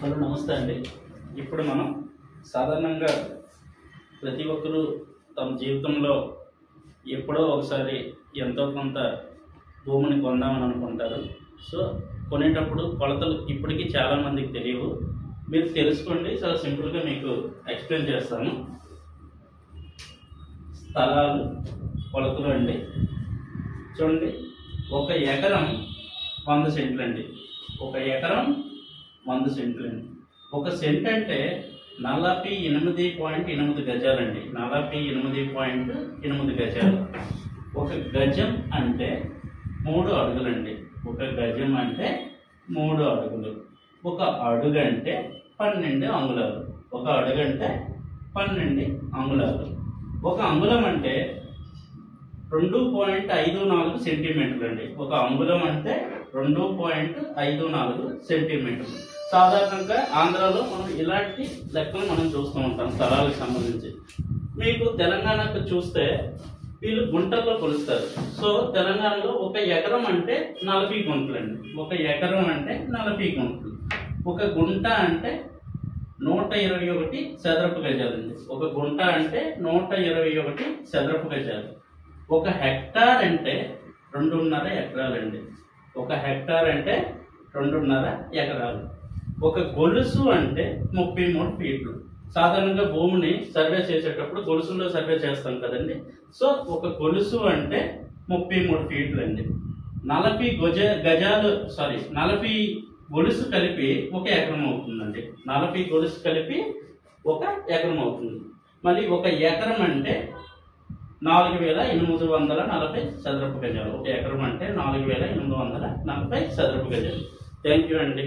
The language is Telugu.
హలో నమస్తే అండి. ఇప్పుడు మనం సాధారణంగా ప్రతి ఒక్కరూ తమ జీవితంలో ఎప్పుడో ఒకసారి ఎంతో కొంత భూమిని కొందామని అనుకుంటారు. సో కొనేటప్పుడు కొలతలు ఇప్పటికీ చాలామందికి తెలియవు. మీరు తెలుసుకోండి, చాలా సింపుల్గా మీకు ఎక్స్ప్లెయిన్ చేస్తాను. స్థలాలు కొలతలు అండి. చూడండి, ఒక ఎకరం 100 సెంట్లు అండి. ఒక ఎకరం 100 సెంట్లు అండి. ఒక సెంట్ అంటే 48.8 గజాలండి. 48.8 గజాలు. ఒక గజం అంటే 3 అడుగులండి. ఒక గజం అంటే 3 అడుగులు. ఒక అడుగు అంటే 12 అంగుళాలు. ఒక అడుగు అంటే 12 అంగుళాలు. ఒక అంగుళం అంటే 2.54 సెంటీమీటర్లు అండి. ఒక అంగుళం అంటే 2.54 సెంటీమీటర్లు. సాధారణంగా ఆంధ్రాలో మనం ఇలాంటి లెక్కలు మనం చూస్తూ ఉంటాం స్థలాలకు సంబంధించి. మీకు తెలంగాణకు చూస్తే వీళ్ళు గుంటల్లో కొలుస్తారు. సో తెలంగాణలో ఒక ఎకరం అంటే 40 గుంటలు అండి. ఒక ఎకరం అంటే 40 గుంటలు. ఒక గుంట అంటే 121 చదరపు గజాలండి. ఒక గుంట అంటే 121 చదరపు గజాలు. ఒక హెక్టార్ అంటే 2.5 ఎకరాలండి. ఒక హెక్టార్ అంటే 2.5 ఎకరాలు. ఒక గొలుసు అంటే 33 ఫీట్లు. సాధారణంగా భూమిని సర్వే చేసేటప్పుడు గొలుసుల్లో సర్వే చేస్తాం కదండి. సో ఒక గొలుసు అంటే 33 ఫీట్లు అండి. 40 గొలుసు కలిపి ఒక ఎకరం అవుతుందండి. 40 గొలుసు కలిపి ఒక ఎకరం అవుతుంది. మళ్ళీ ఒక ఎకరం అంటే 4840 చదరపు గజాలు. ఒక ఎకరం అంటే 4840 చదరపు గజాలు. థ్యాంక్ యూ అండి.